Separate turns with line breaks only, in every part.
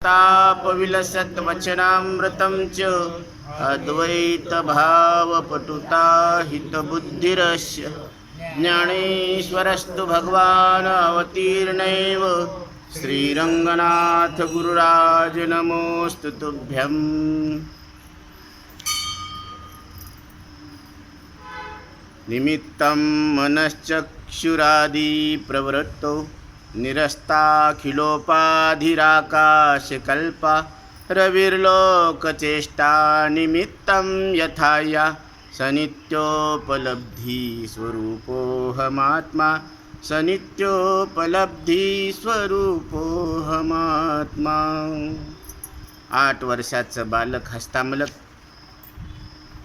प्रतापविलसद्वचनामृतं च अद्वैतभावपटुता हितबुद्धिरस्य ज्ञानेश्वरस्तु भगवान् अवतीर्णैव श्रीरङ्गनाथ गुरुराज नमोऽस्तु तुभ्यम्। निमित्तं मनश्चक्षुरादि प्रवृत्तो निरस्ताखिलोपाधिराकाशकल्पा रविर्लोकचेष्टा निमित्तं यथा या सनित्योपलब्धिस्वरूपोऽहमात्मा सनित्योपलब्धिस्वरूपोऽहमात्मा। 8 वर्षाचं बालक हस्तामलक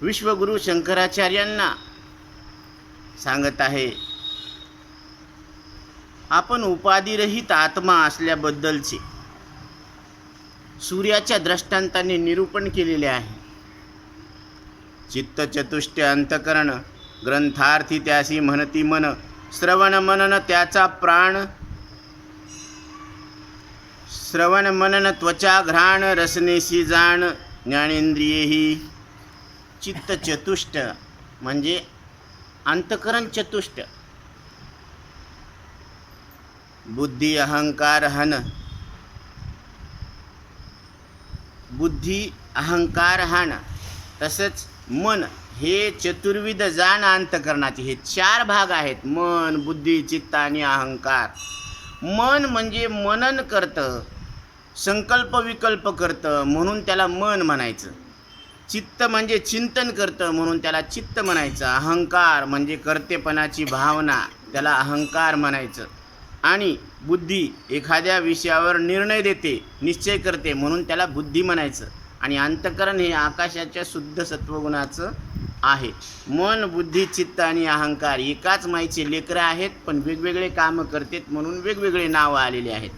विश्वगुरु शंकराचार्यांना सांगत आहे, आपण उपाधिरहित आत्मा असल्याबद्दलचे सूर्याच्या दृष्टांताने निरूपण केलेले आहे। चित्तचतुष्ट अंतकरण ग्रंथार्थी त्यासी म्हणती मन, श्रवण मनन त्याचा प्राण, श्रवण मनन त्वचा घ्राण रसनेसी जाण, ज्ञानेंद्रिये ही चित्तचतुष्ट म्हणजे अंतकरण चतुष्ट, बुद्धी अहंकार हन, बुद्धी अहंकार हान, तसंच मन हे चतुर्विध जाण अंतकरणाचे हे 4 भाग आहेत, मन बुद्धी चित्त आणि अहंकार। मन म्हणजे मनन करतं, संकल्प विकल्प करतं म्हणून त्याला मन म्हणायचं। चित्त म्हणजे चिंतन करतं म्हणून त्याला चित्त म्हणायचं। अहंकार म्हणजे कर्तेपणाची भावना, त्याला अहंकार म्हणायचं। आणि बुद्धी एखाद्या विषयावर निर्णय देते, निश्चय करते म्हणून त्याला बुद्धी म्हणायचं। आणि अंतकरण हे आकाशाच्या शुद्ध सत्वगुणाचं आहे। मन बुद्धी चित्त आणि अहंकार एकाच माईचे लेकरं आहेत, पण वेगवेगळे कामं करतात म्हणून वेगवेगळे नावं आलेले आहेत।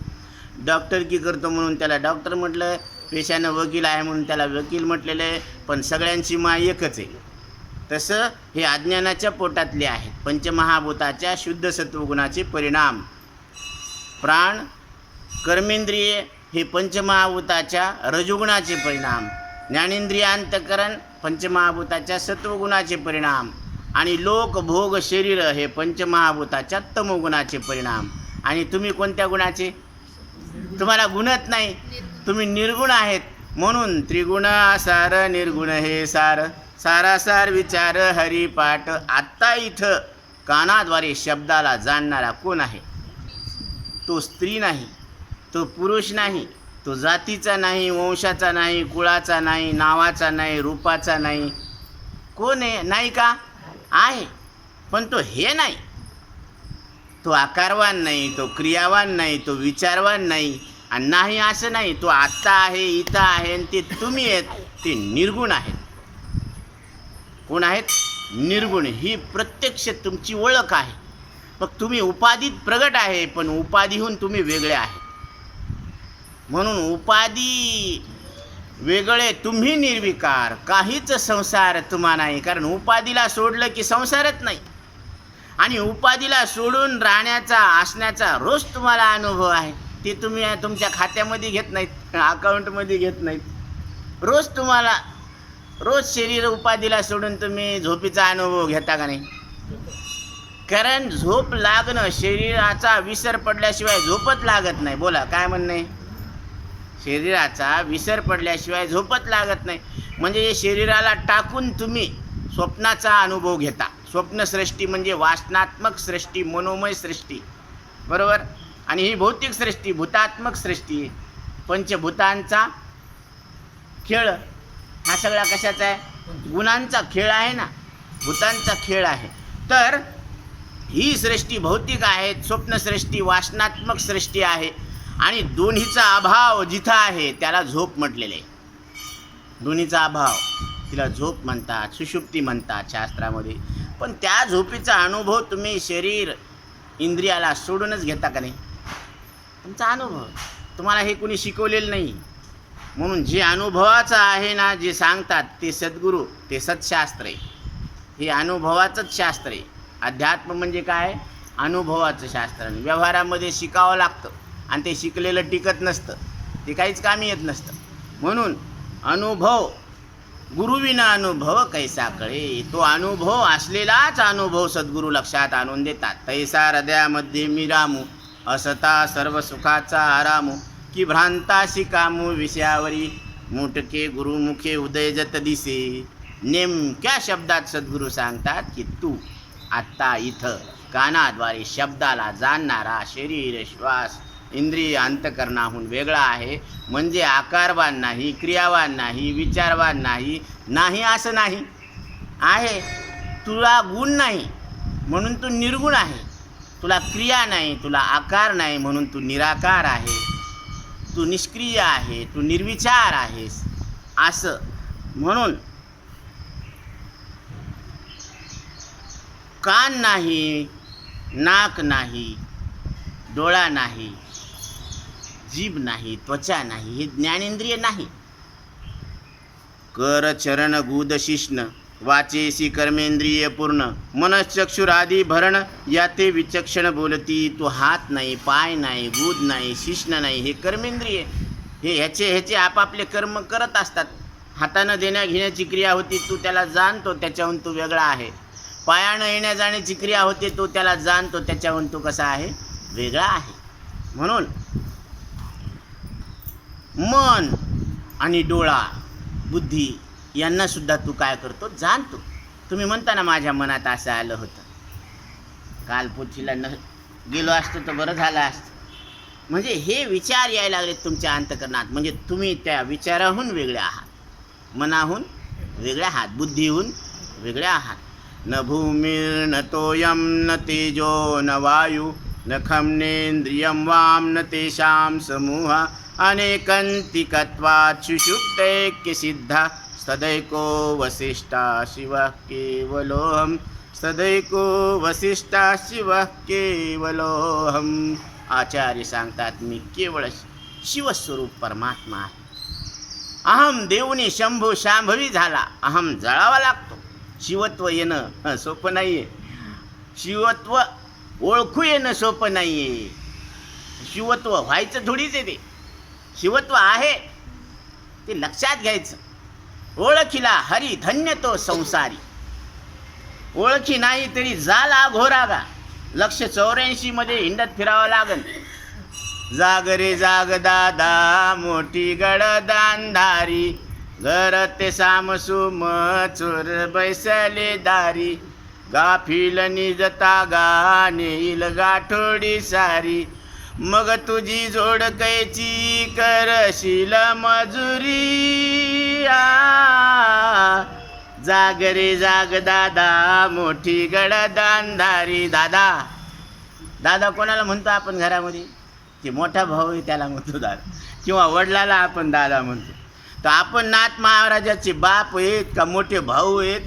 डॉक्टरकी करतो म्हणून त्याला डॉक्टर म्हटलं, पेशानं वकील आहे म्हणून त्याला वकील म्हटलेलं आहे, पण सगळ्यांची माय एकच आहे। तसं हे अज्ञानाच्या पोटातले आहेत, पंचमहाभूताच्या शुद्ध सत्वगुणाचे परिणाम। प्राण कर्मेंद्रिये हे पंचमहाभूताच्या रजोगुणाचे परिणाम, ज्ञानेंद्रिय अंतकरण पंचमहाभूताच्या सत्वगुणाचे परिणाम, आणि लोक भोग शरीर हे पंचमहाभूताच्या तमोगुणाचे परिणाम। आणि तुम्ही कोणत्या गुणाचे? तुम्हाला गुणच नाही, तुम्ही निर्गुण आहेत, म्हणून त्रिगुण सार निर्गुण हे सार, सारासार विचार हरिपाठ। आत्ता इथं कानाद्वारे शब्दाला जाणणारा कोण आहे? तो स्त्री नाही, तो पुरुष नाही, तो जातीचा नाही, वंशाचा नाही, कुळाचा नाही, नावाचा नाही, रूपाचा नाही। कोण आहे? नाही का? आहे, पण तो हे नाही, तो आकारवान नाही, तो क्रियावान नाही, तो विचारवान नाही, आणि नाही असं नाही, तो आत्ता आहे, इथं आहे, आणि ते तुम्ही आहेत, ते निर्गुण आहेत। कोण आहेत? निर्गुण। ही प्रत्यक्ष तुमची ओळख आहे। मग तुम्ही उपाधीत प्रगट आहे, पण उपाधीहून तुम्ही वेगळे आहे, म्हणून उपाधी वेगळे, तुम्ही निर्विकार, काहीच संसार तुम्हा नाही। कारण उपाधीला सोडलं की संसारच नाही, आणि उपाधीला सोडून राहण्याचा असण्याचा रोज तुम्हाला अनुभव आहे। ते तुम्ही तुमच्या खात्यामध्ये घेत नाहीत, अकाउंटमध्ये घेत नाहीत, रोज तुम्हाला रोज शरीर उपाधीला सोडून तुम्ही झोपेचा अनुभव घेता का नाही? कारण झोप लागणं, शरीराचा विसर पडल्याशिवाय झोपत लागत नाही। बोला, काय म्हणणं आहे? शरीराचा विसर पडल्याशिवाय झोपत लागत नाही, म्हणजे शरीराला टाकून तुम्ही स्वप्नाचा अनुभव घेता। स्वप्नसृष्टी म्हणजे वासनात्मक सृष्टी, मनोमय सृष्टी, बरोबर? आणि ही भौतिक सृष्टी भूतात्मक सृष्टी आहे, पंचभूतांचा खेळ। हा सगळा कशाचा आहे? गुणांचा खेळ आहे ना, भूतांचा खेळ आहे। तर ही सृष्टी भौतिक आहे, स्वप्नसृष्टी वासनात्मक सृष्टी आहे, आणि दोन्हीचा अभाव जिथं आहे त्याला झोप म्हटलेले आहे। दोन्हीचा अभाव तिला झोप म्हणतात, सुषुप्ती म्हणतात शास्त्रामध्ये। पण त्या झोपेचा अनुभव तुम्ही शरीर इंद्रियाला सोडूनच घेता का नाही? तुमचा अनुभव, तुम्हाला हे कोणी शिकवलेलं नाही, म्हणून जे अनुभवाचं आहे ना, जे सांगतात ते सद्गुरू, ते सत्शास्त्र आहे, हे अनुभवाचंच शास्त्र आहे। अध्यात्म म्हणजे काय? अनुभवाचं शास्त्र। व्यवहारामध्ये शिकावं लागतं, आणि ते शिकलेलं टिकत नसतं। ते काहीच कामी येत नसतं. म्हणून अनुभव, गुरुविना अनुभव कैसा कळे, तो अनुभव असलेलाच अनुभव सद्गुरू लक्षात आणून देतात. तैसा हृदयामध्ये मी रामू, असता सर्व सुखाचा आरामू, की भ्रांताशी कामू विषयावरी, मुटके गुरुमुखे उदय जत दिसे. नेमक्या शब्दात सद्गुरू सांगतात की तू आत्ता इथं कानाद्वारे शब्दाला जाणणारा शरीर, श्वास, इंद्रिय अंतकरणाहून वेगळा आहे. म्हणजे आकारवान नाही, क्रियावान नाही, विचारवान नाही. नाही असं नाही आहे. तुला गुण नाही म्हणून तू निर्गुण आहे. तुला क्रिया नाही, तुला आकार नाही म्हणून तू निराकार आहे. तू निष्क्रिय आहे, तू निर्विचार आहेस. असं म्हणून कान नाही, नाक नाही, डोळा नाही, जीभ नाही, त्वचा नाही, हे ज्ञानेंद्रिय नाही. कर चरण गुद शिष्ण, वाचेसी कर्मेंद्रिय पूर्ण, मनश्चक्षुरादी भरण, याते विचक्षण बोलती. तू हात नाही, पाय नाही, गुद नाही, शिष्ण नाही, हे कर्मेंद्रिय. हे ह्याचे आपापले कर्म करत असतात. हातानं देण्या घेण्याची क्रिया होती, तू त्याला जाणतो, त्याच्याहून तू वेगळा आहे. पायानं येण्या जाण्याची क्रिया होते, तो त्याला जाणतो, त्याच्याहून तो कसा आहे, वेगळा आहे. म्हणून मन आणि डोळा, बुद्धी यांना सुद्धा तू काय करतो, जाणतो. तुम्ही म्हणता ना माझ्या मनात असं आलं होतं, काल पोथीला गेलो असतो तर बरं झालं असतं. म्हणजे हे विचार यायला लागले तुमच्या अंतकरणात. म्हणजे तुम्ही त्या विचाराहून वेगळे आहात, मनाहून वेगळे आहात, बुद्धीहून वेगळे आहात. न भूमिर्न तोयम न तेजो न वायू न खम्नेन्द्रियं वाम न तेषां समूहा, अनेकंतिकत्वात् सुषुप्तैक्य सिद्धा, सदैको वसिष्ठा शिवः केवलोऽहम्, सदैको वसिष्ठा शिवः केवलोऽहम्. आचार्य सांगतात मी केवळ शिवस्वरूप परमात्मा आहे. अहम देऊनी शंभू शांभवी झाला. अहम जळावा लागतो. शिवत्व येणं सोपं नाही आहे. शिवत्व ओळखू येणं सोपं नाही आहे. शिवत्व व्हायचं थोडीच आहे. ते शिवत्व आहे ते लक्षात घ्यायचं. ओळखीला हरी धन्य तो संसारी. ओळखी नाही तरी झाला घोरागा. 184 मध्ये हिंडत फिरावं लागन. जाग रे जाग दादा मोठी गडदानधारी, घर ते सामसुम चोर बैसले दारी, गाफील निजता गा नेईल गाठोडी सारी, मग तुझी जोड कैची करशील मजुरी. जाग रे जाग दादा मोठी गडदानधारी. दादा, दादा कोणाला म्हणतो आपण घरामध्ये? ते मोठा भाऊ आहे त्याला म्हणतो दादा, किंवा वडिलाला आपण दादा म्हणतो. तर आपण नाथ महाराजाचे बाप आहेत का मोठे भाऊ आहेत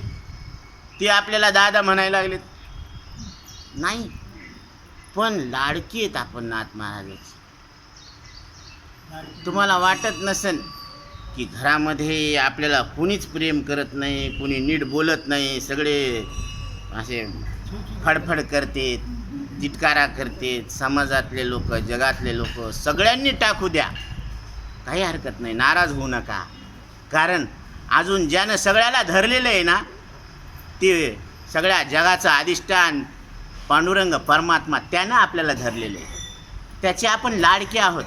ते आपल्याला दादा म्हणायला लागलेत? नाही, पण लाडकी आहेत आपण नाथ महाराजाची. तुम्हाला वाटत नसेल की घरामध्ये आपल्याला कोणीच प्रेम करत नाही, कोणी नीट बोलत नाही, सगळे असे फडफड करतेत, तिटकारा करतेत. समाजातले लोक, जगातले लोक सगळ्यांनी टाकू द्या, काही हरकत नाही, नाराज होऊ नका. कारण अजून ज्यानं सगळ्याला धरलेलं आहे ना, ते सगळ्या जगाचं अधिष्ठान पांडुरंग परमात्मा, त्यानं आपल्याला धरलेलं आहे. त्याचे आपण लाडके आहोत.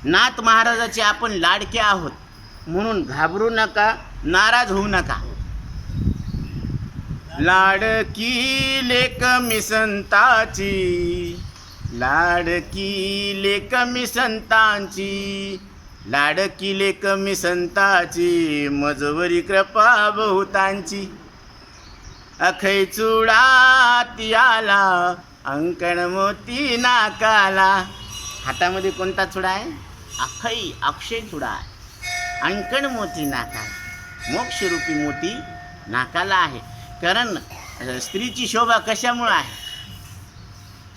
नाथ महाराजाचे आपण लाडके आहोत. म्हणून घाबरू नका, नाराज होऊ नका. लाडकी लेक मी संताची, लाडकी लेक मी संतांची, लाडकी लेक मी संताची, मजवरी कृपा बहुतांची. अखै चुडाती आला, अंकण मोती नाकाला. हातामध्ये कोणता चुडा आहे? अखै, अक्षय चुडा आहे. अंकण मोती नाकाला, मोक्षरूपी मोती नाकाला आहे. कारण स्त्रीची शोभा कशामुळे आहे?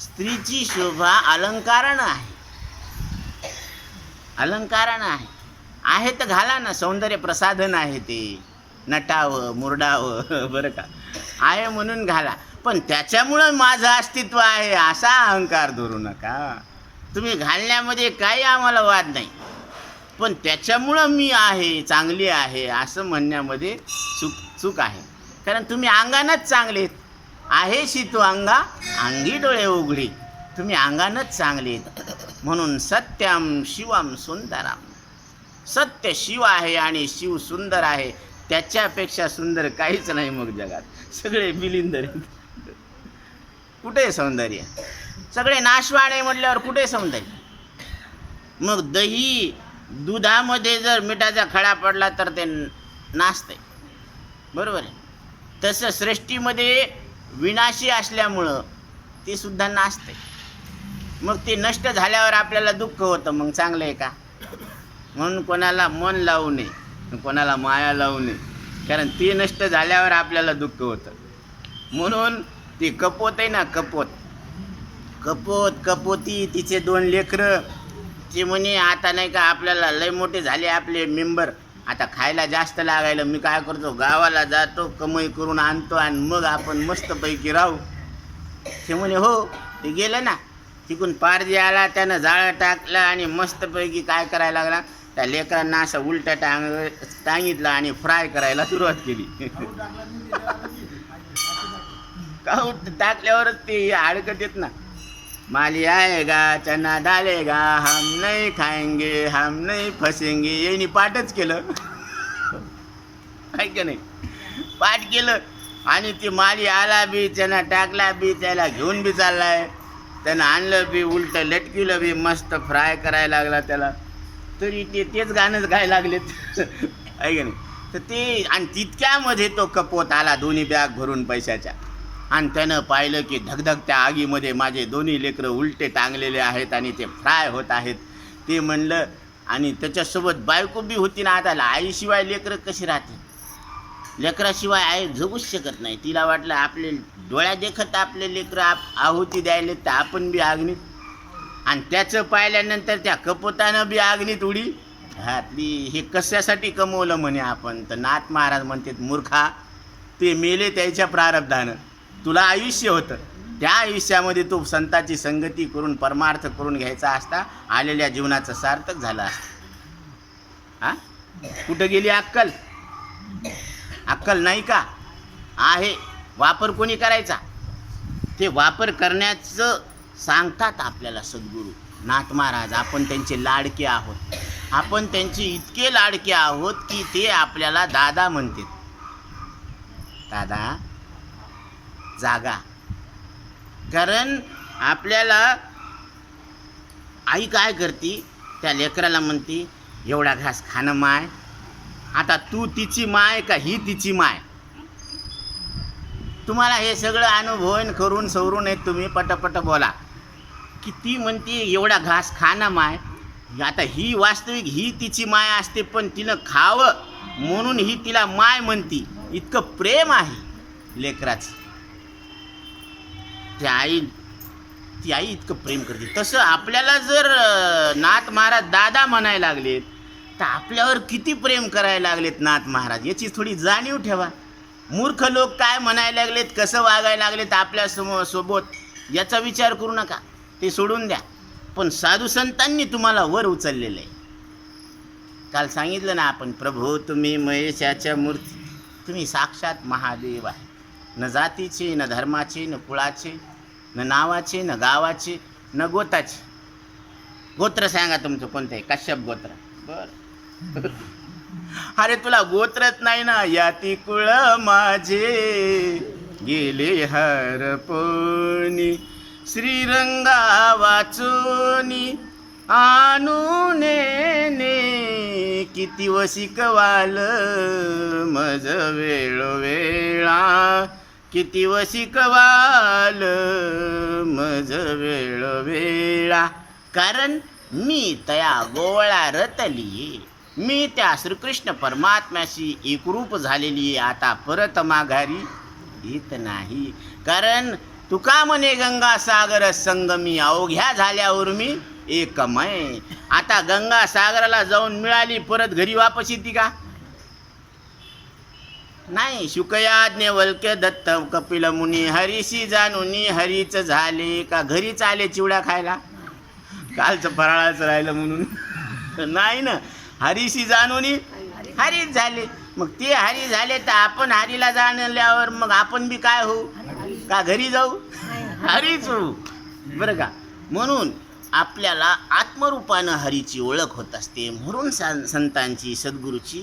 स्त्रीची शोभा अलंकारानं आहे. अलंकारानं आहे तर घाला ना, सौंदर्य प्रसाधन आहे ते. नटावं, मुरडावं, बरं का, आहे म्हणून घाला. पण त्याच्यामुळं माझं अस्तित्व आहे असा अहंकार धरू नका. तुम्ही घालण्यामध्ये काही आम्हाला वाद नाही. पण त्याच्यामुळं मी आहे, चांगली आहे असं म्हणण्यामध्ये चूक आहे. कारण तुम्ही अंगानंच चांगले आहे. तू अंगा अंगी डोळे उघडी. तुम्ही अंगानंच चांगले. म्हणून सत्यम शिवम सुंदरम. सत्य शिव आहे आणि शिव सुंदर आहे. त्याच्यापेक्षा सुंदर काहीच नाही मग जगात. सगळे बिलिंदर. कुठे सौंदर्य? सगळे नाशवाणे म्हटल्यावर कुठे सौंदर्य? मग दही दुधामध्ये जर मिठाचा खडा पडला तर ते नाचते, बरोबर आहे. तसं सृष्टीमध्ये विनाशी असल्यामुळं ते सुद्धा नाचते. मग ते नष्ट झाल्यावर आपल्याला दुःख होतं. मग चांगलं आहे का? म्हणून कोणाला मन लावू नये, कोणाला माया लावू नये. कारण ते नष्ट झाल्यावर आपल्याला दुःख होतं. म्हणून ते कपोत आहे ना, कपोती तिचे 2 लेकरं. ते म्हणे आता नाही का आपल्याला लय मोठे झाले आपले मेंबर, आता खायला जास्त लागायला. मी काय करतो, गावाला जातो, कमाई करून आणतो आणि मग आपण मस्तपैकी राहू. ते म्हणे हो. ते गेलं ना, तिकून पारजी आला, त्यानं जाळं टाकलं आणि मस्तपैकी काय करायला लागला, त्या लेकरांना असं उलटं टांगितलं आणि फ्राय करायला सुरुवात केली. का टाकल्यावरच ते अडकत येत ना. माली आएगा चना डालेगा, हम नहीं खाएंगे हम नहीं फसेंगे. यांनी पाठच केलं, ऐक नाही, पाठ केलं. आणि ते माली आला बी, चना टाकला बी, त्याला घेऊन बी चाललाय. त्यानं आणलं बी, उलटं लटकिलं बी, मस्त फ्राय करायला लागला त्याला. तरी तेच गाणंच गायला लागलेत, ऐक नाही. तर ते आणि तितक्यामध्ये तो कपोत आला 2 बॅग भरून पैशाच्या. आणि त्यानं पाहिलं की धगधगत्या आगीमध्ये माझे 2 लेकरं उलटे टांगलेले आहेत आणि ते फ्राय होत आहेत. ते म्हणलं, आणि त्याच्यासोबत बायको बी होती ना. आता आईशिवाय लेकरं कशी राहते? लेकराशिवाय आई जगूच शकत नाही. तिला वाटलं आपले डोळ्या देखत आपले लेकरं आहुती द्यायले तर आपण बी अग्नीत. आणि त्याचं पाहिल्यानंतर त्या कपोतानं बी अग्नीत उडी घातली. हे कशासाठी कमवलं म्हणे आपण? तर नाथ महाराज म्हणतात, मूर्खा, ते मेले त्याच्या प्रारब्धानं. तुला आयुष्य होतं, त्या आयुष्यामध्ये तू संताची संगती करून परमार्थ करून घ्यायचा असता, आलेल्या जीवनाचं सार्थक झालं असतं. हा, कुठं गेली अक्कल? अक्कल नाही का? आहे. वापर कोणी करायचा? ते वापर करण्याचं सांगतात आपल्याला सद्गुरू नाथ महाराज. आपण त्यांचे लाडके आहोत. आपण त्यांचे इतके लाडके आहोत की ते आपल्याला दादा म्हणतात. दादा जागा. कारण आपल्याला आई काय करते, त्या लेकराला म्हणते एवढा घास खाणं माय. आता तू तिची माय का ही तिची माय? तुम्हाला हे सगळं अनुभव करून सवरून येत, तुम्ही पटपट बोला की ती म्हणते एवढा घास खाणं माय. आता ही वास्तविक ही तिची माय असते, पण तिनं खावं म्हणून ही तिला माय म्हणती. इतकं प्रेम आहे लेकराचं. ती आई इतकं प्रेम करते. तसं आपल्याला जर नाथ महाराज दादा म्हणायला लागलेत तर आपल्यावर किती प्रेम करायला लागलेत नाथ महाराज, याची थोडी जाणीव ठेवा. मूर्ख लोक काय म्हणायला लागलेत, कसं वागायला लागलेत आपल्या सोबत, याचा विचार करू नका, ते सोडून द्या. पण साधू संतांनी तुम्हाला वर उचललेलं आहे. काल सांगितलं ना आपण, प्रभू तुम्ही महेशाच्या मूर्ती, तुम्ही साक्षात महादेव आहे. न जातीचे, न धर्माचे, न कुळाचे, न नावाचे, न गावाचे, न गोताचे. गोत्र सांगा तुमचं कोणतं आहे? कश्यप गोत्र. बर. अरे तुला गोत्रच नाही ना. याती कुळ माझे गेले हरपोनी, श्रीरंगा वाचोनी आणून ने, किती वशिकवाल मज वेळोवेळा, किती वशिकवाल मज वेळोवेळा. कारण मी तया गोवळा रतली, मी त्या श्रीकृष्ण परमात्म्याशी एकरूप झालेली, आता परत माघारी येत नाही. कारण तुका म्हणे गंगा सागर संगमी, अवघ्या झाल्यावर मी एकमय. आता गंगा सागराला जाऊन मिळाली, परत घरी वापस येते का? नाही. शुकयाज्ञ वल्क्य दत्त कपिल मुनी, हरीशी जाणूनी हरीच झाले का? घरीच आले चिवडा खायला, कालचं फराळाचं राहिलं म्हणून नाही ना. हरीशी जाणून हरीच झाले. मग ते हरी झाले तर आपण हरीला जाणल्यावर मग आपण बी काय होऊ? का घरी जाऊ? हरीच होऊ. बरं का? म्हणून आपल्याला आत्मरूपानं हरीची ओळख होत असते. म्हणून संतांची सद्गुरूची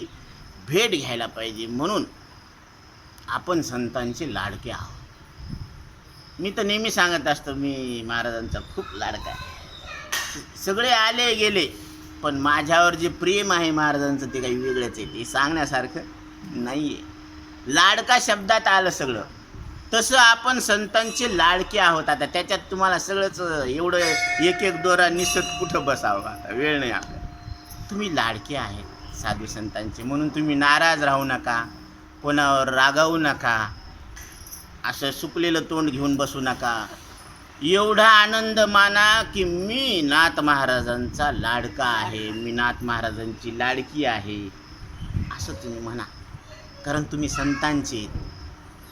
भेट घ्यायला पाहिजे. म्हणून आपण संतांचे लाडके आहोत. मी तर नेहमी सांगत असतो, मी महाराजांचा खूप लाडका आहे. सगळे आले गेले, पण माझ्यावर जे प्रेम आहे महाराजांचं ते काही वेगळंच आहे. ते सांगण्यासारखं नाही आहे. लाडका शब्दात आलं सगळं. तसं आपण संतांचे लाडके आहोत. आता त्याच्यात तुम्हाला सगळंच एवढं एक एक दोरा निसत कुठं बसावं, आता वेळ नाही आपल्याला. तुम्ही लाडके आहेत साधू संतांचे, म्हणून तुम्ही नाराज राहू नका, कोणावर रागावू नका, असं सुकलेलं तोंड घेऊन बसू नका. एवढा आनंद माना की मी नाथ महाराजांचा लाडका आहे, मी नाथ महाराजांची लाडकी आहे, असं तुम्ही म्हणा. कारण तुम्ही संतांचे,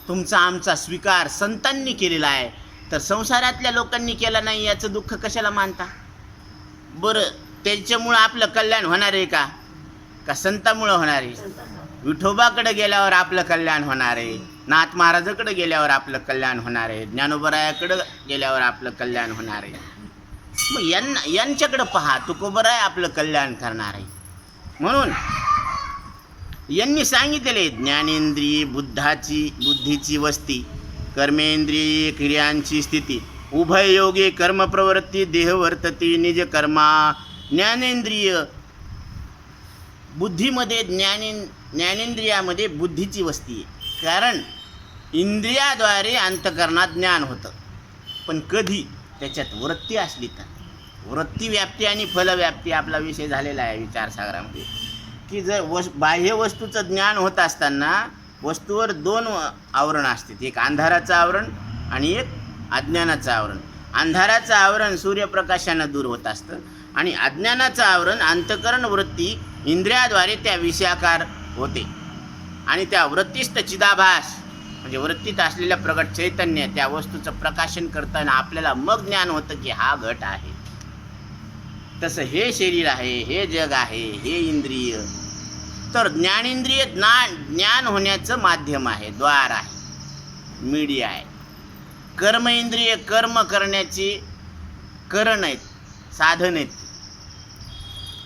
तुमचा आमचा स्वीकार संतांनी केलेला आहे, तर संसारातल्या लोकांनी केला नाही याचं दुःख कशाला मानता? बरं, त्याच्यामुळं आपलं कल्याण होणार आहे का? का संतामुळं होणार आहे? विठोबाकडे गेल्यावर आपलं कल्याण होणार आहे, नाथ महाराजाकडे गेल्यावर आपलं कल्याण होणार आहे, ज्ञानोबरायाकडं गेल्यावर आपलं कल्याण होणार आहे. मग यांच्याकडं पहा, तुकोबराय आपलं कल्याण करणार आहे. म्हणून यांनी सांगितलेले ज्ञानेंद्रिय बुद्धीची वस्ती, कर्मेंद्रिय क्रियांची स्थिती, उभययोगे कर्मप्रवृत्ती देह वर्तती निज कर्मा. ज्ञानेंद्रिय बुद्धीमध्ये ज्ञानेंद्रियामध्ये बुद्धीची वस्ती आहे. कारण इंद्रियाद्वारे अंतकरणात ज्ञान होतं, पण कधी त्याच्यात वृत्ती असली तर. वृत्ती व्याप्ती आणि फलव्याप्ती आपला विषय झालेला आहे विचारसागरामध्ये, की जर बाह्य वस्तूचं ज्ञान होत असताना वस्तूवर दोन आवरण असते, एक अंधाराचं आवरण आणि एक अज्ञानाचं आवरण. अंधाराचं आवरण सूर्यप्रकाशानं दूर होत असतं आणि अज्ञानाचं आवरण अंतकरण वृत्ती इंद्रियाद्वारे त्या विषयाकार होते. आणि त्या वृत्तीस्थ चिदाभास म्हणजे वृत्तीत असलेल्या प्रगट चैतन्य त्या वस्तूचं प्रकाशन करताना आपल्याला मग ज्ञान होतं की हा घट आहे. तसं हे शरीर आहे, हे जग आहे, हे इंद्रिय. तर ज्ञानेंद्रिय ज्ञान होण्याचं माध्यम आहे, द्वार आहे, मीडिया आहे. कर्म इंद्रिय कर्म करण्याची करण आहेत, साधन आहेत.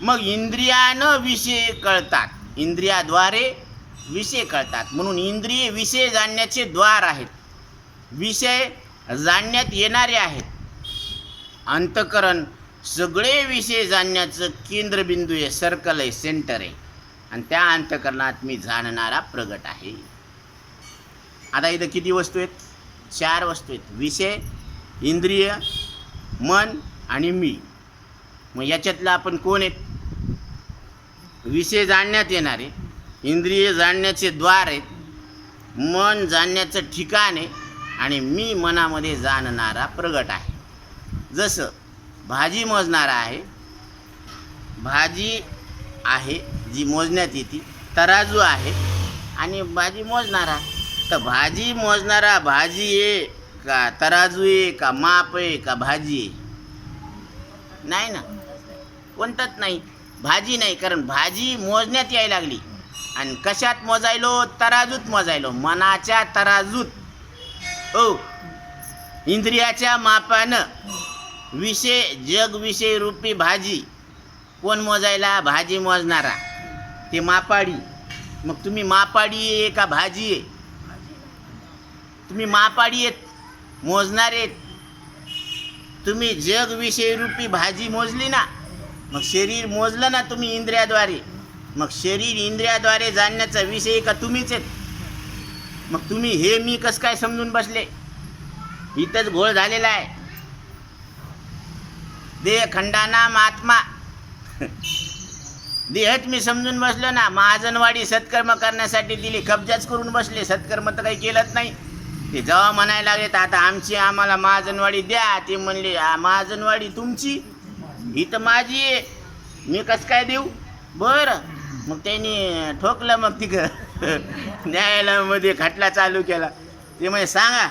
मग इंद्रियानं विषय कळतात, इंद्रियाद्वारे विषय कळतात. म्हणून इंद्रिय विषय जाणण्याचे द्वार आहेत, विषय जाणण्यात येणारे आहेत. अंतकरण सगळे विषय जाणण्याचं केंद्रबिंदू आहे, सर्कल आहे, सेंटर आहे. आणि त्या अंतकरणात मी जाणणारा प्रगट आहे. आता इथं किती वस्तू आहेत? 4 वस्तू आहेत, विषय, इंद्रिय, मन आणि मी. मग याच्यातलं आपण कोण आहेत? विषय जाणण्यात येणारे, इंद्रिय जाणण्याचे द्वार आहेत, मन जाणण्याचं ठिकाण आहे आणि मी मनामध्ये जाणणारा प्रगट आहे. जसं भाजी मोजणारा आहे, भाजी आहे जी मोजण्यात येते, तराजू आहे आणि भाजी मोजणारा. तर भाजी मोजणारा भाजी आहे का तराजू आहे का माप आहे का भाजी आहे? नाही ना, कोणतंच नाही. भाजी नाही, कारण भाजी मोजण्यात यायला लागली. आणि कशात मोजायलो? तराजूत मोजायलो, मनाच्या तराजूत. ओ इंद्रियाच्या मापानं विषय जग विषय रूपी भाजी कोण मोजायला? भाजी मोजणारा, ते मापाडी. मग तुम्ही मापाडी आहे का भाजी आहे? तुम्ही मापाडी आहेत, मोजणारे आहेत. तुम्ही जग विषय रूपी भाजी मोजली ना, मग शरीर मोजलं ना तुम्ही इंद्रियाद्वारे. मग शरीर इंद्रियाद्वारे जाणण्याचा विषय का तुम्हीच आहेत? मग तुम्ही हे मी कसं काय समजून बसले? इथंच घोळ झालेला आहे. देह खंडानाम आत्मा. देहच मी समजून बसलो ना. महाजनवाडी सत्कर्म करण्यासाठी दिली, कब्जाच करून बसले, सत्कर्म तर काही केलंच नाही. ते जेव्हा म्हणायला लागले तर आता आम्हाला महाजनवाडी द्या, ते म्हणले महाजनवाडी तुमची, ही तर माझी आहे, मी कसं काय देऊ? बरं, मग त्यांनी ठोकलं. मग तिकडं न्यायालयामध्ये खटला चालू केला. ते म्हणजे सांगा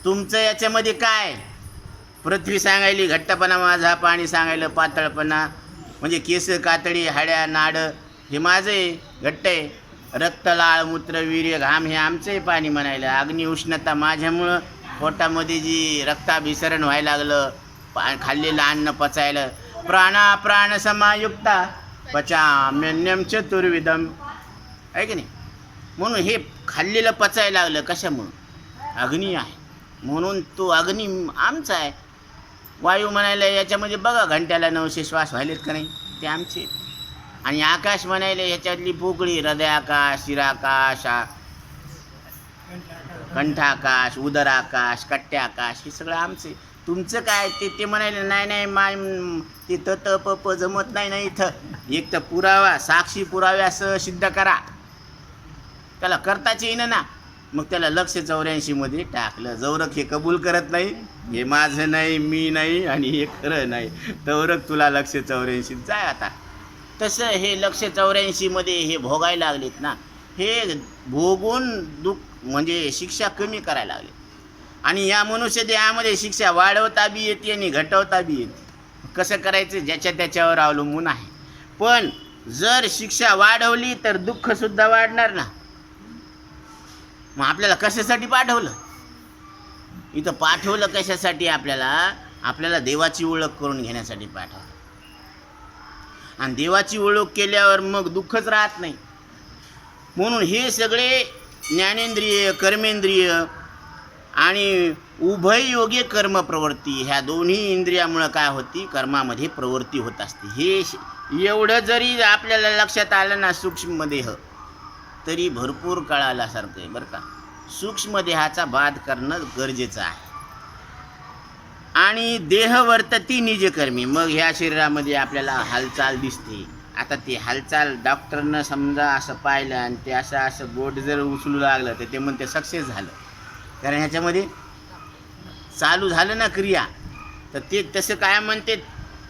तुमचं याच्यामध्ये काय? पृथ्वी सांगायली घट्टपणा माझा, पाणी सांगायलं पातळपणा, म्हणजे केस, कातडी, हाड्या, नाड हे माझं आहे, घट्ट आहे. रक्त, लाळ, मूत्र, वीर्य, घाम हे आमचं आहे पाणी म्हणायला. अग्नी, उष्णता माझ्यामुळं पोटामध्ये जी रक्ताभिसरण व्हायला लागलं, खाल्लेलं अन्न पचायला. प्राण समायुक्ता पचाम्यन्यम चतुर्विधम, आहे की नाही? म्हणून हे खाल्लेलं पचायला लागलं कशामुळं? अग्नी आहे, म्हणून तो अग्नी आमचा आहे. वायू म्हणायला याच्यामध्ये बघा घंट्याला 900 श्वास व्हायलेत का नाही, ते आमचे. आणि आकाश म्हणायला ह्याच्यातली पोकळी, हृदयाकाश, शिराकाश, कंठाकाश, उदराकाश, कट्ट्याकाश हे सगळं आमचे. तुमचं काय ते म्हणायला नाही माय ते तप जमत नाही ना इथं. एक तर पुरावा, साक्षी पुराव्यासह सिद्ध करा. त्याला करताच येईन ना. मग त्याला 184 टाकलं. जवरक हे कबूल करत नाही, हे माझं नाही, मी नाही आणि हे खरं नाही, तवरक तुला 184 जाय आता. तसं हे 184 हे भोगायला लागलेत ना. हे भोगून दुःख म्हणजे शिक्षा कमी करायला लागली. आणि या मनुष्य देहामध्ये शिक्षा वाढवता बी येते आणि घटवता बी येते. कसं करायचं ज्याच्या त्याच्यावर अवलंबून आहे. पण जर शिक्षा वाढवली तर दुःखसुद्धा वाढणार ना. मग आपल्याला कशासाठी पाठवलं? इथं पाठवलं कशासाठी? आपल्याला देवाची ओळख करून घेण्यासाठी पाठवलं. आणि देवाची ओळख केल्यावर मग दुःखच राहत नाही. म्हणून हे सगळे ज्ञानेंद्रिय, कर्मेंद्रिय आणि उभययोगी कर्म प्रवृत्ती ह्या दोन्ही इंद्रियामुळं काय होती? कर्मामध्ये प्रवृत्ती होत असते. हे एवढं जरी आपल्याला लक्षात आलं ना सूक्ष्मदेह, तरी भरपूर कळाल्यासारखं आहे बरं का. सूक्ष्मदेहाचा बाध करणं गरजेचं आहे. आणि देह वर्तती निजकर्मी. मग ह्या शरीरामध्ये आपल्याला हालचाल दिसते. आता ती हालचाल डॉक्टरनं समजा असं पाहिलं आणि ते असं बोट जर उचलू लागलं तर ते म्हणते सक्सेस झालं, कारण ह्याच्यामध्ये चालू झालं ना क्रिया. तर ते तसं काय म्हणते,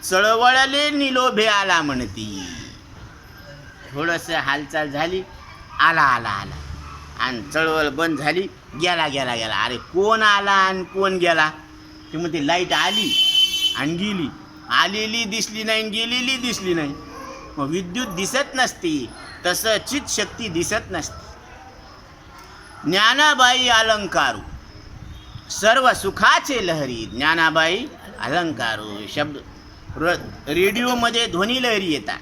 चळवळले निलोभे आला म्हणती. थोडंसं हालचाल झाली, आला आणि चळवळ बंद झाली, गेला. अरे कोण आला आणि कोण गेला? ते म्हणते लाईट आली आणि गेली, आलेली दिसली नाही आणि गेलेली दिसली नाही. मग विद्युत दिसत नसती, तसं चित शक्ती दिसत नसते. ज्ञानाबाई अलंकारू सर्व सुखाचे लहरी. ज्ञानाबाई अलंकारू शब्द. रेडिओमध्ये ध्वनी लहरी येतात,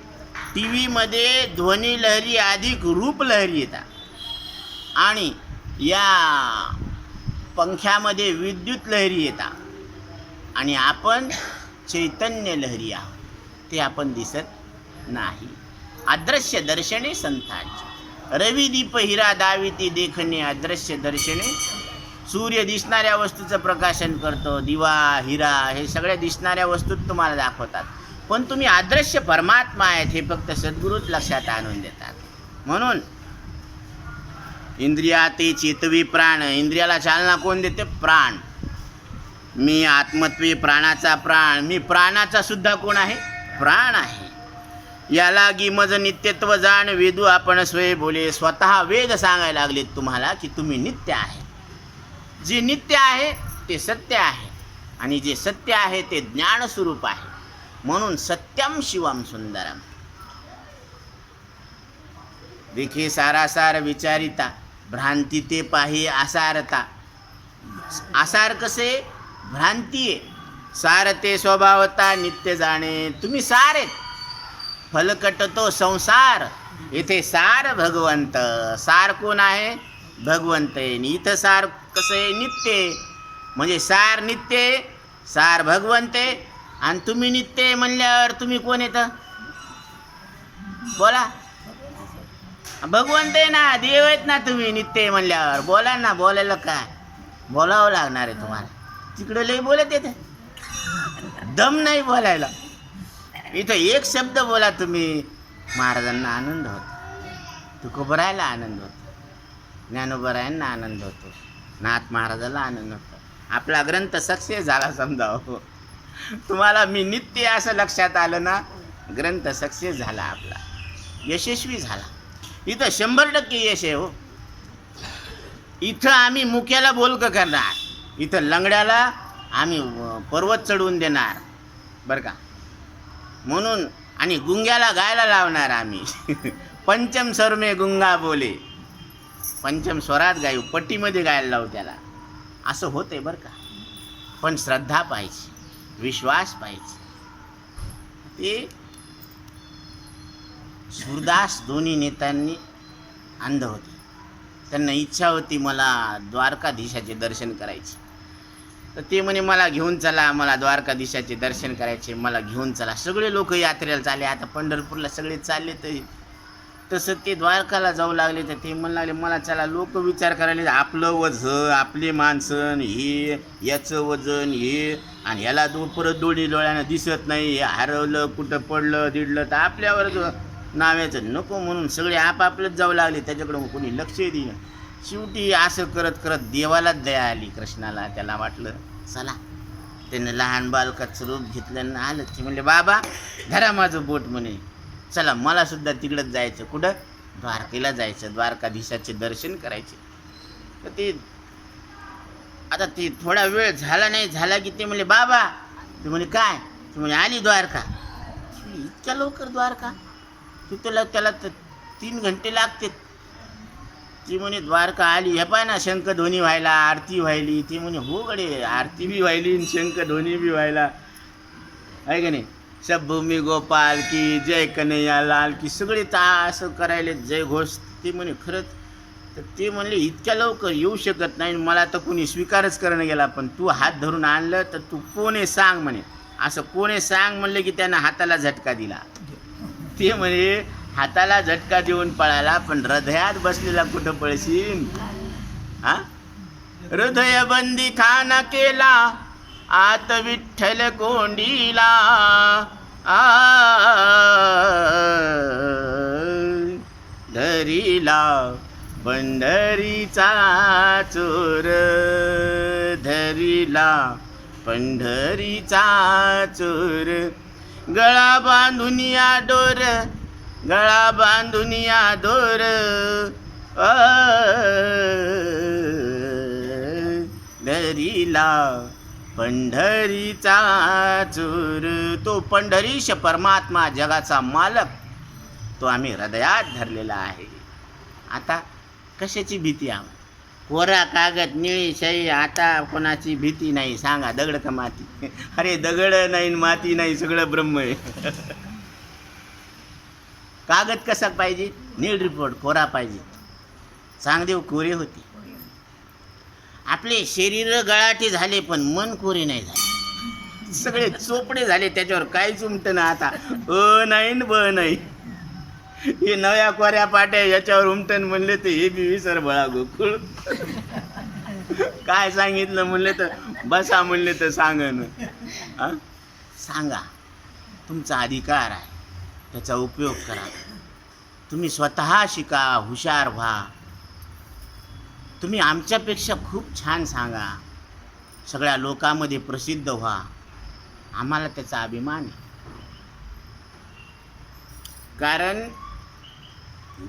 टी व्हीमध्ये ध्वनी लहरी अधिक रूप लहरी येतात, आणि या पंख्यामध्ये विद्युत लहरी येतात. आणि आपण चैतन्य लहरी आहोत, ते आपण दिसत नाही. अदृश्य दर्शने संतांची. रविदीप हिरा दाविती देखणे अदृश्य दर्शने. सूर्य दिसणाऱ्या वस्तूचं प्रकाशन करतो, दिवा, हिरा हे सगळ्या दिसणाऱ्या वस्तूत तुम्हाला दाखवतात. पण तुम्ही अदृश्य परमात्मा आहेत हे फक्त सद्गुरूच लक्षात आणून देतात. म्हणून इंद्रिया ते चेतवी प्राण. इंद्रियाला चालना कोण देते? प्राण. मी आत्मत्वे प्राणाचा प्राण. मी प्राणाचा सुद्धा कोण आहे? प्राण आहे. याला गिमज नित्यत्व जाण वेदू आपण स्वय बोले. स्वतः वेद सांगायला लागलेत तुम्हाला की तुम्ही नित्य आहे. जे नित्य आहे ते सत्य आहे, आणि जे सत्य आहे ते ज्ञानस्वरूप आहे. म्हणून सत्यम शिवम सुंदरम. देखे सारासार विचारिता, भ्रांती ते पाही आसारता. आसार कसे? भ्रांती आहे. सार ते स्वभावता नित्य जाणे. तुम्ही सार आहेत, फलकट तो संसार. येथे सार भगवंत. सार कोण आहे? भगवंत आहे. इथं सार कसं आहे? नित्य आहे. म्हणजे सार नित्य आहे, सार भगवंत आहे. आणि तुम्ही नित्य आहे म्हणल्यावर तुम्ही कोण येतं? बोला. भगवंत आहे ना, देव आहेत ना तुम्ही. नित्य आहे म्हणल्यावर बोला ना. बोलायला काय? बोलावं लागणार आहे तुम्हाला. तिकडे लई बोलत येते, दम नाही बोलायला. इथं एक शब्द बोला तुम्ही, महाराजांना आनंद होतो, तुकोबरायला आनंद होतो, ज्ञानोबरायांना आनंद होतो, नाथ महाराजाला आनंद होतो. आपला ग्रंथ सक्सेस झाला समजा. हो, तुम्हाला मी नित्य असं लक्षात आलं ना, ग्रंथ सक्सेस झाला, आपला यशस्वी झाला. इथं 100% यश आहे. हो, इथं आम्ही मुक्याला बोलकं करणार, इथं लंगड्याला आम्ही पर्वत चढवून देणार बरं का. म्हणून आणि गुंग्याला गायला लावणार आम्ही. पंचम स्वर में गुंगा बोले, पंचम स्वरात गायू, पट्टीमध्ये गायला लावू त्याला. असं होतंय बरं का. पण श्रद्धा पाहिजे, विश्वास पाहिजे. ते सूरदास दोन्ही नेत्यांनी अंध होते. त्यांना इच्छा होती मला द्वारकाधीशाचे दर्शन करायचे. तर ते म्हणे मला घेऊन चला, मला द्वारकाधीशाचे दर्शन करायचे, मला घेऊन चला. सगळे लोक यात्रेला चालले, आता पंढरपूरला सगळे चालले. तर तसं ते द्वारकाला जाऊ लागले. तर ते म्हणू लागले मला चला. लोक विचार करायला आपलं वजन, आपले माणसं, हे याचं वजन हे, आणि ह्याला परत दोन्ही डोळ्यानं दिसत नाही, हे हरवलं कुठं पडलं दिडलं तर आपल्यावर नावाचं नको म्हणून सगळे आपापलंच जाऊ लागले. त्याच्याकडं कोणी लक्षही देईन. शेवटी असं करत करत देवालाच दया आली कृष्णाला. त्याला वाटलं चला. त्यानं लहान बालकाचं रूप घेतलं आणि आलं. ते म्हणले बाबा धरा माझं बोट म्हणे, चला मला सुद्धा तिकडंच जायचं. कुठं? द्वारकेला जायचं, द्वारकाधीशाचे दर्शन करायचे. तर ते आता ते थोडा वेळ झाला नाही झाला की ते म्हणले बाबा. ते म्हणे काय? ते म्हणे आली द्वारका. इतक्या लवकर द्वारका? तिथं त्याला तर 3 घंटे लागते. ती म्हणे द्वारका आली. हे पाय ना शंखध्वनी व्हायला, आरती व्हायली. ती म्हणे हो गडे, आरती बी व्हायली आणि शंखध्वनी बी व्हायला आहे का नाही. शब्भूमी गोपाल की जय कन्हैया लाल की सगळे असं करायले जय घोष. ते म्हणे खरंच. तर ते म्हणले इतक्या लवकर येऊ शकत नाही, मला तर कोणी स्वीकारच करणं गेला. पण तू हात धरून आणलं तर तू कोणे सांग म्हणे. असं कोणे सांग म्हणलं की त्यानं हाताला झटका दिला. ते म्हणे हाताला झटका देऊन पळाला, पण हृदयात बसलेला कुठं पळशील? हा, हृदय बंदी खाना केला आत विठ्ठल कोंडीला. धरीला पंढरीचा चोर, धरीला पंढरीचा चोर. गळा बांधून या डोर, गळा बांधून या दोर. धरीला पंढरीचा चोर. तो पंढरीश परमात्मा जगाचा मालक, तो आम्ही हृदयात धरलेला आहे. आता कशाची भीती आम्हाला? कोरा कागद निळी शाई, आता कोणाची भीती नाही. सांगा दगड का माती? अरे दगड नाही माती नाही, सगळं ब्रह्म आहे. कागद कसा पाहिजे? नील रिपोर्ट कोरा पाहिजे. चांगदेव कोरे होते. आपले शरीर गळाटे झाले पण मन कोरे नाही झाले. सगळे चोपडे झाले, त्याच्यावर काहीच उमटं ना. आता नाही ब नाही. हे नव्या कोऱ्या पाट्या याच्यावर उमटन म्हणले तर हे बी विसर बळा गोकुळ. काय सांगितलं म्हणले तर बसा म्हणले तर सांगन. सांगा, तुमचा अधिकार आहे, त्याचा उपयोग करा. तुम्ही स्वतः शिका, हुशार व्हा. तुम्ही आमच्यापेक्षा खूप छान सांगा, सगळ्या लोकांमध्ये प्रसिद्ध व्हा. आम्हाला त्याचा अभिमान आहे. कारण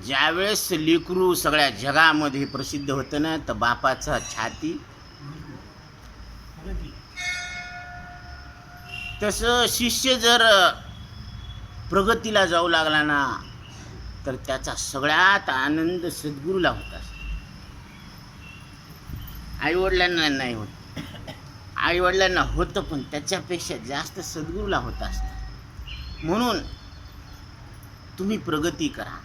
ज्यावेळेस लेकरू सगळ्या जगामध्ये प्रसिद्ध होतं ना, तर बापाचा छाती. तसं शिष्य जर प्रगतीला जाऊ लागला ना, तर त्याचा सगळ्यात आनंद सद्गुरूला होत असतो. आईवडिलांना नाही होत. आईवडिलांना होतं पण त्याच्यापेक्षा जास्त सद्गुरूला होत असतं. म्हणून तुम्ही प्रगती करा.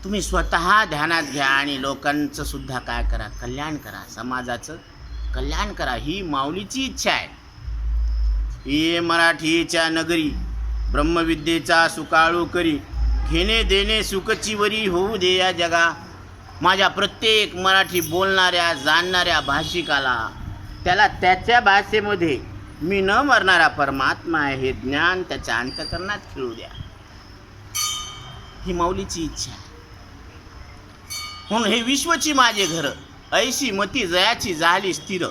तुम्ही स्वतः ध्यानात घ्या आणि लोकांचं सुद्धा काय करा, कल्याण करा, समाजाचं कल्याण करा. ही माऊलीची इच्छा आहे. ये मराठीच्या नगरी, ब्रह्मविद्येचा सुकाळू करी, घेणे देणे सुखची वरी होऊ दे या जगा. माझ्या प्रत्येक मराठी बोलणाऱ्या जाणणाऱ्या भाषिकाला, त्याला त्याच्या भाषेमध्ये मी न मरणारा परमात्मा आहे हे ज्ञान त्याच्या अंतःकरणात खेळू द्या. ही माऊलीची इच्छा आहे. म्हणून हे विश्वची माझे घर, ऐशी मती जयाची झाली स्थिर,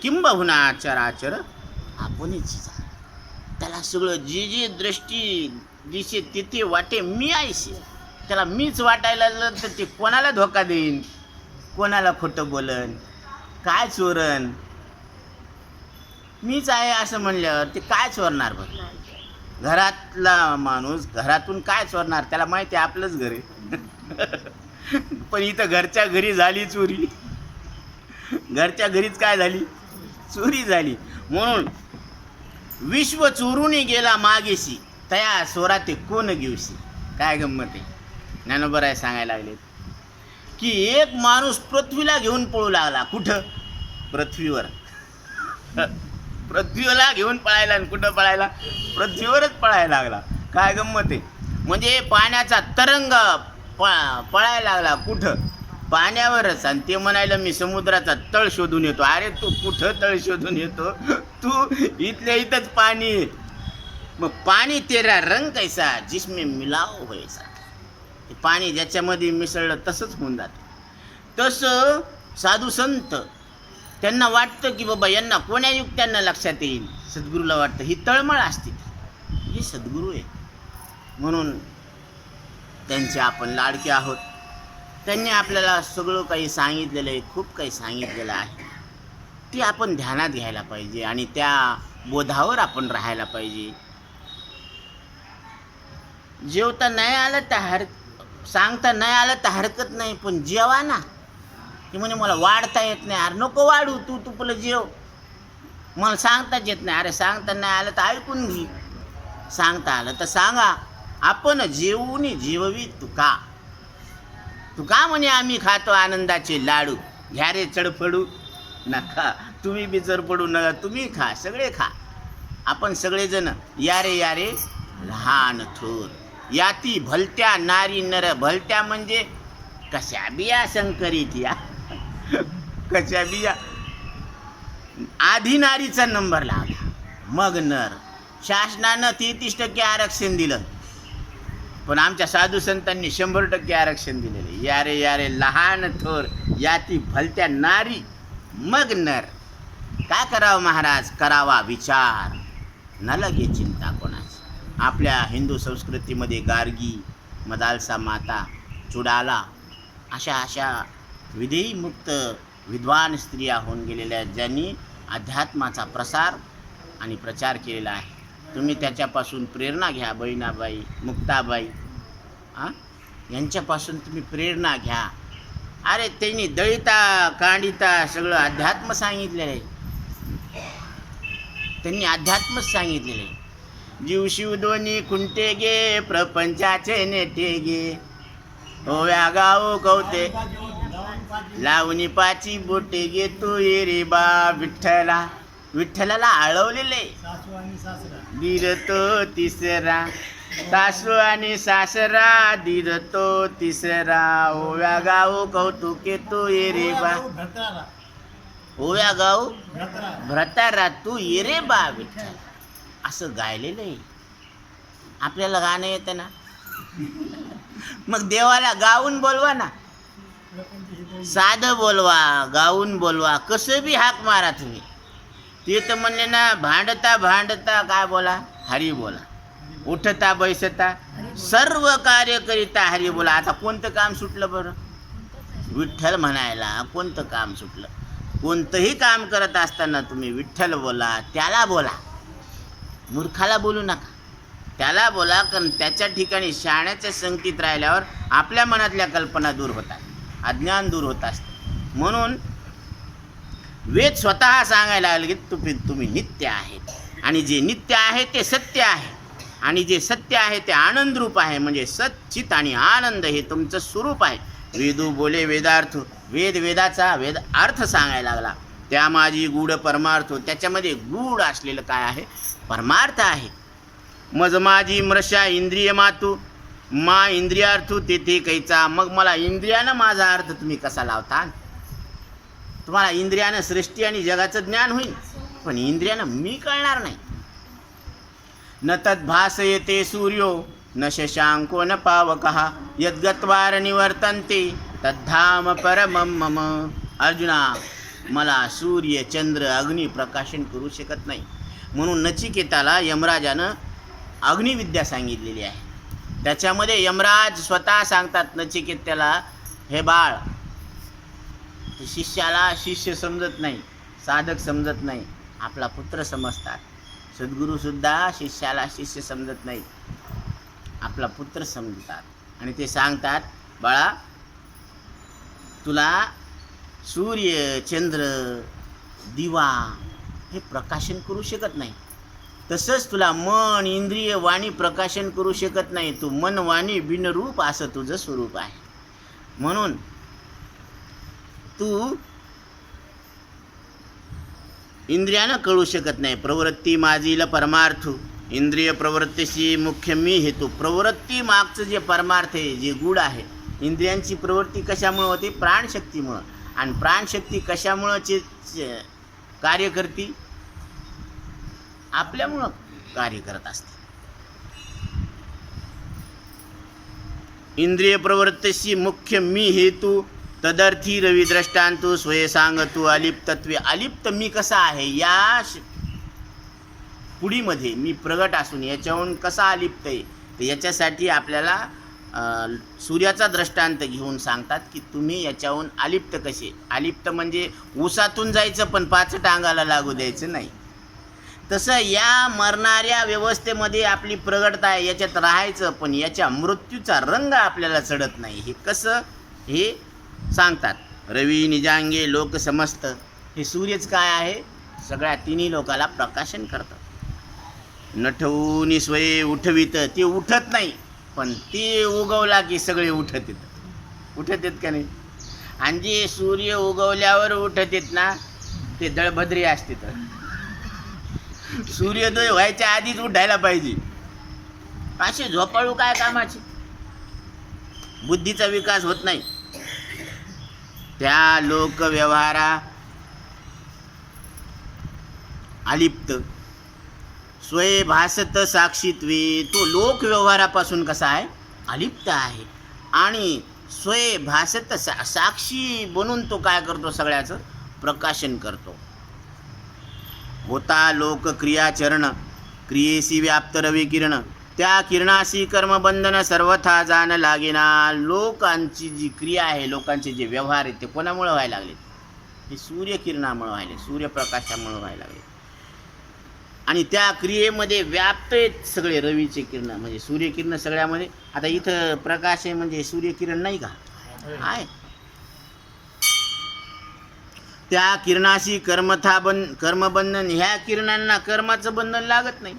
किंबहुना चराचर आपणची जा. त्याला सगळं जे जे दृष्टी दिसे तिथे वाटे मी ऐशी. त्याला मीच वाटायला लागलं तर ते कोणाला धोका देईन, कोणाला खोटं बोलन, काय चोरण? मीच आहे असं म्हणल्यावर ते काय चोरणार बरं? घरातला माणूस घरातून काय चोरणार, त्याला माहिती आहे आपलंच घर आहे. पण इथं घरच्या घरी झाली चोरी, घरच्या घरीच काय झाली, चोरी झाली. म्हणून विश्व चोरून गेला मागेशी, तया सोरा ते कोण घेऊशी. काय गंमत आहे, ज्ञानोबा आहे सांगायला लागले की एक माणूस पृथ्वीला घेऊन पळू लागला. कुठं, पृथ्वीवर. पृथ्वीला घेऊन पळायला, आणि कुठं पळायला, पृथ्वीवरच पळायला लागला. काय गंमत आहे, म्हणजे पाण्याचा तरंग पळायला लागला. कुठं, पाण्यावरच. आणि ते म्हणायला मी समुद्राचा तळ शोधून येतो. अरे तू कुठं तळ शोधून येतो, तू इथल्या इथंच पाणी. मग पाणी तेरा रंग कैसा जिसमें मिलाव व्हायचा. ते पाणी ज्याच्यामध्ये मिसळलं तसंच होऊन जातं. तसं साधू संत, त्यांना वाटतं की बाबा यांना कोण्या युक्त्यांना लक्षात येईल. सद्गुरूला वाटतं ही तळमळ असते, ही सद्गुरू आहे. म्हणून त्यांचे आपण लाडके आहोत. त्यांनी आपल्याला सगळं काही सांगितलेलं आहे, खूप काही सांगितलेलं आहे. ते आपण ध्यानात घ्यायला पाहिजे आणि त्या बोधावर आपण राहायला पाहिजे. जेवता नाही आलं तर सांगता नाही आलं तर हरकत नाही, पण जेवा ना. ते म्हणे मला वाढता येत नाही. अरे नको वाढू, तू तुला जेव. मला सांगताच येत नाही. अरे सांगता नाही आलं तर ऐकून घे, सांगता आलं तर सांगा. आपण जेवून जेववी तुका. तुका म्हणे आम्ही खातो आनंदाचे लाडू. घ्या रे चडफडू नका, तुम्ही बी चडफडू नका, तुम्ही खा, सगळे खा. आपण सगळेजण यारे यारे लहान थोर, याती भलत्या नारी नर. भलत्या म्हणजे कशा बिया संकरित या, कशा बिया. आधी नारीचा नंबर लागला, मग नर. शासनानं 33% आरक्षण दिलं, पण आमच्या साधू संतांनी 100% आरक्षण दिलेले. यारे यारे लहान थोर, याती भलत्या नारी मग नर. काय करावं महाराज, करावा विचार, न लगे चिंता कोणाची. आपल्या हिंदू संस्कृतीमध्ये गार्गी, मदालसा माता, चुडाला अशा विधेयमुक्त विद्वान स्त्रिया होऊन गेलेल्या, ज्यांनी अध्यात्माचा प्रसार आणि प्रचार केलेला आहे. तुम्ही त्याच्यापासून प्रेरणा घ्या. बहिणाबाई, मुक्ताबाई यांच्यापासून तुम्ही प्रेरणा घ्या. अरे त्यांनी दळिता कांडिता सगळं अध्यात्म सांगितलेलं आहे. त्यांनी अध्यात्मच सांगितलेलं आहे. जीव शिव दोन्ही खुंटे गे, प्रपंचाचे नेटे गे. ओव्या गाव कवते लावणी पाची बोटे गे. तू ये रे बा विठ्ठला. विठ्ठलाला आळवलेले दीर तो तिसरा, सासू आणि सासरा दीर तो तिसरा. ओव्या गाव कौतुके तू ये रे बा. ओव्या गाव भ्रतारा तू ये रे बा विठ्ठल. असं गायलेलं आहे. आपल्याला गाणं येतं ना, मग देवाला गाऊन बोलवा ना. साधं बोलवा, गाऊन बोलवा, कसं बी हाक मारा तुम्ही. ते तर म्हणले ना, भांडता भांडता काय बोला, हरी बोला. उठता बैसता सर्व कार्य करिता हरी बोला. आता कोणतं काम सुटलं बरं, विठ्ठल म्हणायला कोणतं काम सुटलं. कोणतंही काम करत असताना तुम्ही विठ्ठल बोला, त्याला बोला. मूर्खाला बोलू नका, त्याला बोला. कारण त्याच्या ठिकाणी शहाण्याच्या संगतीत राहिल्यावर आपल्या मनातल्या कल्पना दूर होतात, अज्ञान दूर होत असतं. म्हणून वेद स्वतः सांगायला लागले की तुम्ही नित्य आहेत, आणि जे नित्य आहे ते सत्य आहे, आणि जे सत्य आहे ते आनंद रूप आहे. म्हणजे सच्चित आणि आनंद हे तुमचं स्वरूप आहे. वेदू बोले वेदार्थ, वेदाचा वेद अर्थ सांगायला लागला. त्या माझी गूढ परमार्थ, त्याच्यामध्ये गूढ असलेलं काय आहे, परमार्थ आहे. मज माझी मृषा इंद्रिय मातू, मा इंद्रियार्थू तेथे कैचा. मग मला इंद्रियानं माझा अर्थ तुम्ही कसा लावता. तुम्हाला इंद्रियानं सृष्टी आणि जगाचं ज्ञान होईल, पण इंद्रियानं मी कळणार नाही. न तद्भास येते सूर्यो न शशांको न पावकः यद्गत्वार निवर्तन्ते तद्धाम परमं मम. अर्जुना, मला सूर्य चंद्र अग्नी प्रकाशन करू शकत नाही. म्हणून नचिकेताला यमराजानं अग्निविद्या सांगितलेली आहे. त्याच्यामध्ये यमराज स्वतः सांगतात नचिकेताला, हे बाळ, शिष्याला शिष्य समजत नाही, साधक समजत नाही, आपला पुत्र समजतात. सद्गुरूसुद्धा शिष्याला शिष्य समजत नाही, आपला पुत्र समजतात. आणि ते सांगतात, बाळा तुला सूर्य चंद्र दिवा हे प्रकाशन करू शकत नाही, तसंच तुला मन इंद्रिय वाणी प्रकाशन करू शकत नाही. तू मन वाणी बिनरूप असं तुझं स्वरूप आहे. म्हणून तू इंद्रियानं कळू शकत नाही. प्रवृत्ती माझील परमार्थ, इंद्रिय प्रवृत्तीशी मुख्य मी हेतू. प्रवृत्ती मागचं जे परमार्थ आहे, जे गुढ आहे, इंद्रियांची प्रवृत्ती कशामुळे होते? प्राणशक्तीमुळं. आणि प्राणशक्ती कशामुळं कार्य करते? आपल्यामुळं कार्य करत असते. इंद्रिय प्रवृत्तीशी मुख्य मी हेतू, तदर्थी रवी द्रष्टांतू स्वये सांगतू अलिप्तत्वे. अलिप्त मी कसा आहे या पुढीमध्ये मी प्रगट असून याच्याहून कसा अलिप्त आहे, तर याच्यासाठी आपल्याला सूर्याचा दृष्टांत घेऊन सांगतात की तुम्ही याच्याहून अलिप्त कसे. अलिप्त म्हणजे ऊसातून जायचं पण 5 टांगाला लागू द्यायचं नाही. तसं या मरणाऱ्या व्यवस्थेमध्ये आपली प्रगटता आहे, याच्यात राहायचं, पण याच्या मृत्यूचा रंग आपल्याला चढत नाही. हे कसं हे सांगतात. रवी निजांगे लोक समस्त. हे सूर्यच काय आहे? सगळ्या तिन्ही लोकाला प्रकाशन करतं. नठवून स्वये उठवित. ते उठत नाही, पण ते उगवला की सगळे उठत येत का नाही? आणि जे सूर्य उगवल्यावर उठत येत ना, ते दळभद्री असते. तर सूर्योदय व्हायच्या आधीच उठायला पाहिजे. असे झोपाळू काय कामाचे? बुद्धीचा विकास होत नाही. त्या लोक व्यवहारा अलिप्त. स्वये भासत साक्षीत्वे. तो लोक व्यवहारापासून कसा आहे? अलिप्त आहे. आणि स्वये भासत साक्षी बनून तो काय करतो? सगळ्याचं प्रकाशन करतो. होता लोक क्रियाचरण, क्रियेसी व्याप्त रवी किरण. त्या किरणाशी कर्मबंधन सर्वथा जाण लागेना. लोकांची जी क्रिया आहे, लोकांचे जे व्यवहार आहेत, ते कोणामुळे व्हायला लागले? हे सूर्यकिरणामुळे व्हायले, सूर्यप्रकाशामुळे व्हायला लागले. आणि त्या क्रियेमध्ये व्याप्त आहेत सगळे रवीचे किरण, म्हणजे सूर्यकिरण सगळ्यामध्ये. आता इथं प्रकाश आहे म्हणजे सूर्यकिरण नाही का? आहे. त्या किरणाशी कर्मबंधन. ह्या किरणांना कर्माचं बंधन लागत नाही.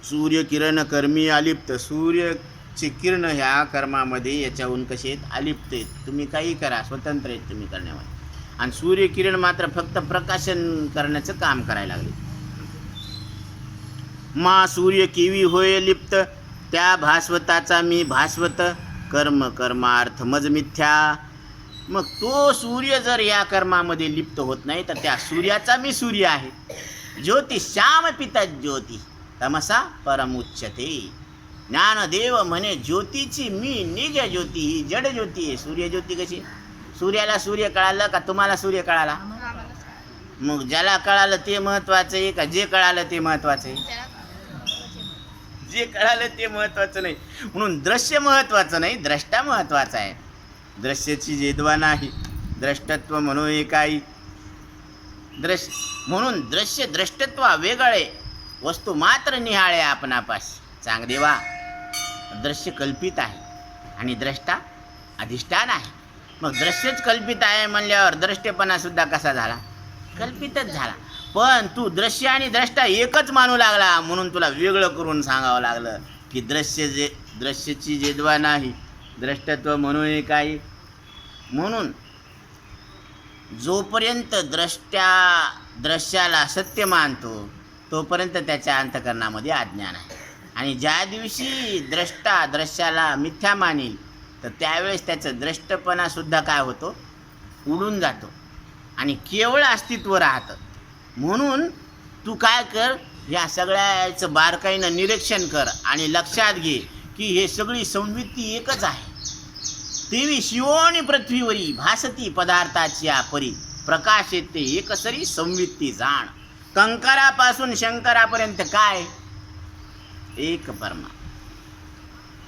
सूर्यकिरण कर्मी अलिप्त. सूर्यचे किरण ह्या कर्मामध्ये याच्याहून कसे आहेत? अलिप्त आहेत. तुम्ही काही करा, स्वतंत्र आहेत तुम्ही करण्यामध्ये. आणि सूर्यकिरण मात्र फक्त प्रकाशन करण्याचं काम करायला लागले. मा सूर्य केवी होय लिप्त. त्या भास्वताचा मी भास्वत. कर्म कर्मार्थ मज मिथ्या. मग तो सूर्य जर या कर्मामध्ये लिप्त होत नाही, तर त्या सूर्याचा मी सूर्य आहे. ज्योती श्याम पिता ज्योती तमसा परमुच्यते. ज्ञानदेव म्हणे ज्योतीची मी निज ज्योती. ही जड ज्योती आहे. सूर्यज्योती कशी? सूर्याला सूर्य कळालं का तुम्हाला सूर्य कळाला? मग ज्याला कळालं ते महत्वाचं आहे का जे कळालं ते महत्वाचं आहे? जे कळालं ते महत्वाचं नाही. म्हणून दृश्य महत्वाचं नाही, द्रष्टा महत्वाचा आहे. दृश्याची जेदवा नाही, द्रष्टत्व म्हणून एकाई. म्हणून दृश्य द्रष्टत्व वेगळे, वस्तू मात्र निहाळे आपणापाशी. चांगदेवा, दृश्य कल्पित आहे आणि द्रष्टा अधिष्ठान आहे. मग दृश्यच कल्पित आहे म्हणल्यावर द्रष्टेपणा सुद्धा कसा झाला? कल्पितच झाला. पण तू दृश्य आणि द्रष्टा एकच मानू लागला, म्हणून तुला वेगळं करून सांगावं लागलं की दृश्याची जेदवा नाही, द्रष्टत्व म्हणून एकाई. म्हणून जोपर्यंत दृश्याला सत्य मानतो, तोपर्यंत त्याच्या अंतःकरणामध्ये अज्ञान आहे. आणि ज्या दिवशी द्रष्टा दृश्याला मिथ्या मानेल, तर त्यावेळेस त्याचं द्रष्टपणा सुद्धा काय होतो? उडून जातो आणि केवळ अस्तित्व राहतं. म्हणून तू काय कर, या सगळ्याचं बारकाईनं निरीक्षण कर आणि लक्षात घे की हे सगळी संवृत्ती एकच आहे. तेवी शिवोनी पृथ्वीवरी भासती पदार्थाची परी. प्रकाश येते एकसरी संवृत्ती जाण. कंकरापासून शंकरापर्यंत काय? एक परमा.